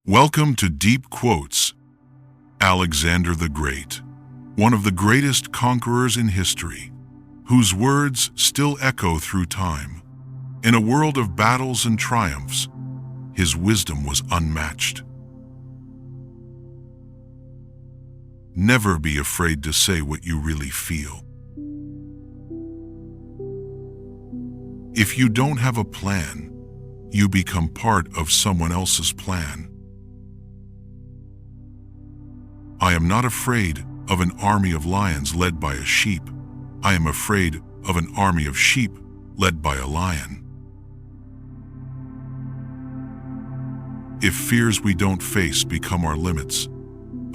Welcome to Deep Quotes. Alexander the Great, one of the greatest conquerors in history, whose words still echo through time. In a world of battles and triumphs, his wisdom was unmatched. Never be afraid to say what you really feel. If you don't have a plan, you become part of someone else's plan. I am not afraid of an army of lions led by a sheep. I am afraid of an army of sheep led by a lion. If fears we don't face become our limits,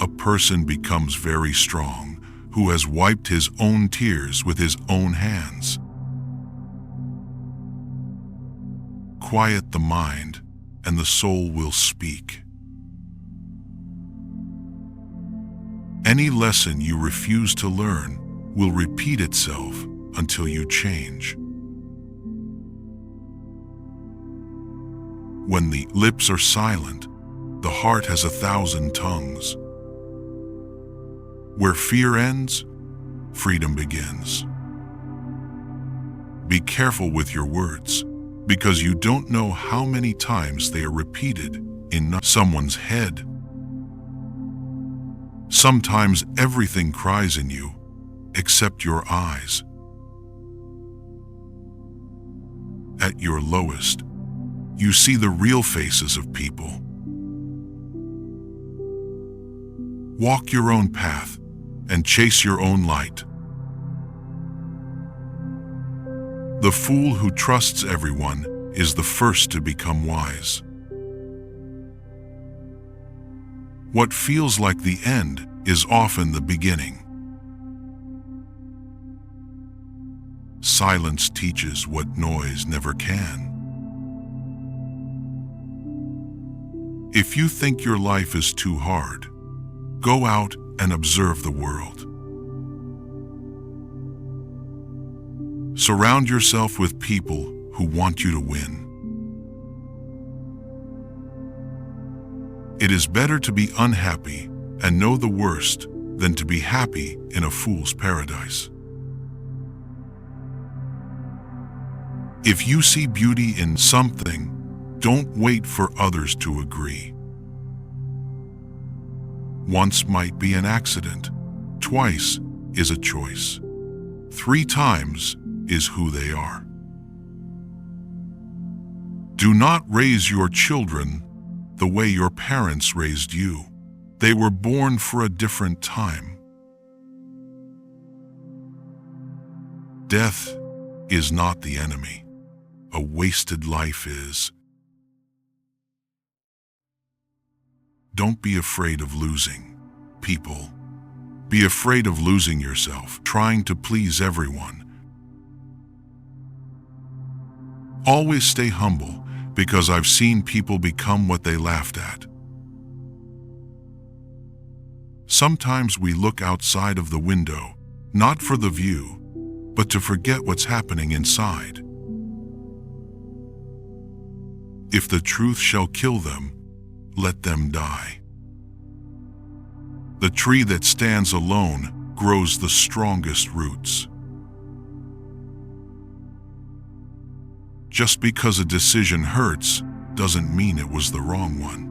a person becomes very strong who has wiped his own tears with his own hands. Quiet the mind, and the soul will speak. Any lesson you refuse to learn will repeat itself until you change. When the lips are silent, the heart has 1,000 tongues. Where fear ends, freedom begins. Be careful with your words, because you don't know how many times they are repeated in someone's head. Sometimes everything cries in you, except your eyes. At your lowest, you see the real faces of people. Walk your own path and chase your own light. The fool who trusts everyone is the first to become wise. What feels like the end is often the beginning. Silence teaches what noise never can. If you think your life is too hard, go out and observe the world. Surround yourself with people who want you to win. It is better to be unhappy and know the worst than to be happy in a fool's paradise. If you see beauty in something, don't wait for others to agree. Once might be an accident, twice is a choice, 3 times is who they are. Do not raise your children the way your parents raised you. They were born for a different time. Death is not the enemy. A wasted life is. Don't be afraid of losing people. Be afraid of losing yourself, trying to please everyone. Always stay humble, because I've seen people become what they laughed at. Sometimes we look outside of the window, not for the view, but to forget what's happening inside. If the truth shall kill them, let them die. The tree that stands alone grows the strongest roots. Just because a decision hurts doesn't mean it was the wrong one.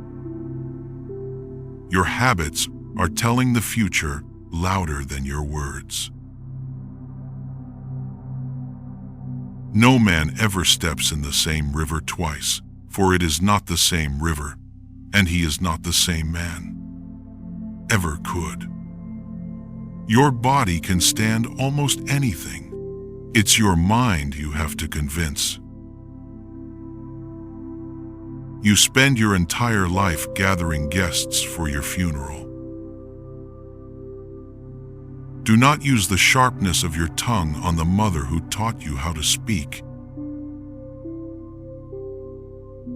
Your habits are telling the future louder than your words. No man ever steps in the same river twice, for it is not the same river, and he is not the same man. Ever could. Your body can stand almost anything. It's your mind you have to convince. You spend your entire life gathering guests for your funeral. Do not use the sharpness of your tongue on the mother who taught you how to speak.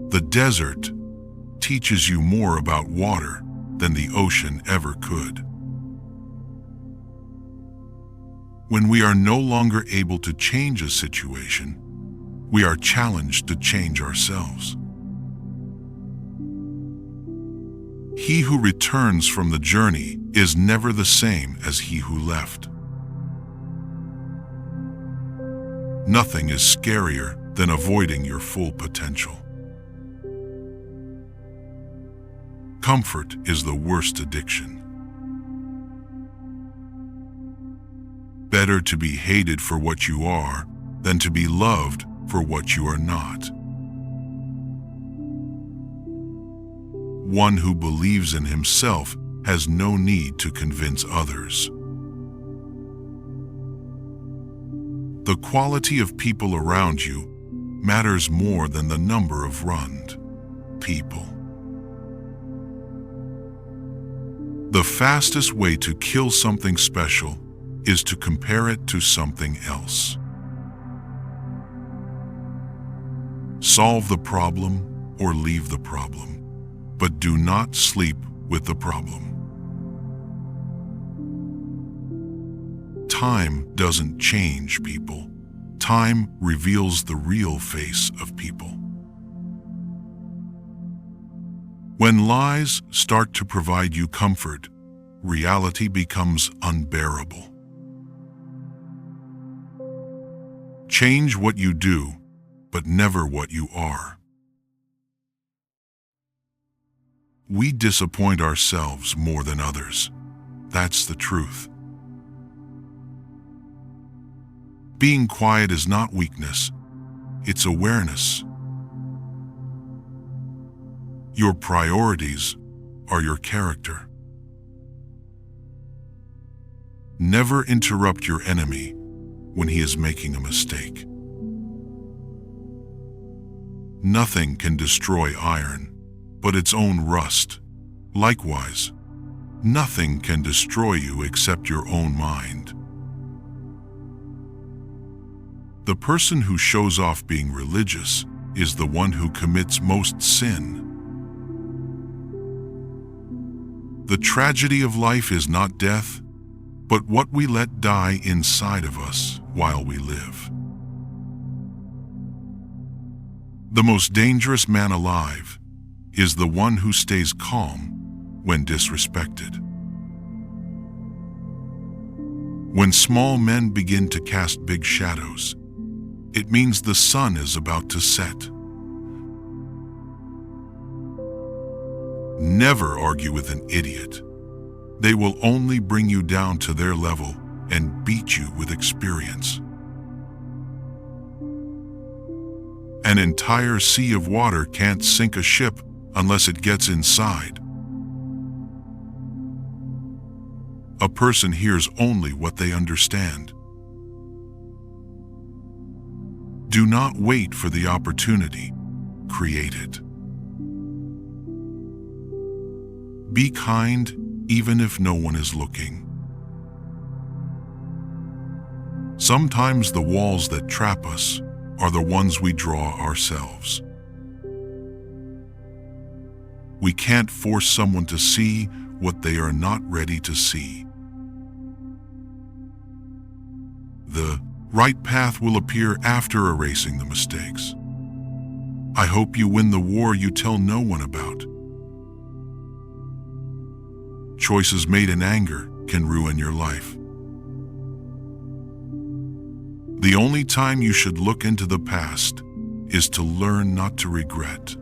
The desert teaches you more about water than the ocean ever could. When we are no longer able to change a situation, we are challenged to change ourselves. He who returns from the journey is never the same as he who left. Nothing is scarier than avoiding your full potential. Comfort is the worst addiction. Better to be hated for what you are than to be loved for what you are not. One who believes in himself has no need to convince others. The quality of people around you matters more than the number of ruined people. The fastest way to kill something special is to compare it to something else. Solve the problem or leave the problem, but do not sleep with the problem. Time doesn't change people. Time reveals the real face of people. When lies start to provide you comfort, reality becomes unbearable. Change what you do, but never what you are. We disappoint ourselves more than others. That's the truth. Being quiet is not weakness, it's awareness. Your priorities are your character. Never interrupt your enemy when he is making a mistake. Nothing can destroy iron but its own rust. Likewise, nothing can destroy you except your own mind. The person who shows off being religious is the one who commits most sin. The tragedy of life is not death, but what we let die inside of us while we live. The most dangerous man alive is the one who stays calm when disrespected. When small men begin to cast big shadows, it means the sun is about to set. Never argue with an idiot. They will only bring you down to their level and beat you with experience. An entire sea of water can't sink a ship unless it gets inside. A person hears only what they understand. Do not wait for the opportunity, create it. Be kind even if no one is looking. Sometimes the walls that trap us are the ones we draw ourselves. We can't force someone to see what they are not ready to see. The right path will appear after erasing the mistakes. I hope you win the war you tell no one about. Choices made in anger can ruin your life. The only time you should look into the past is to learn not to regret.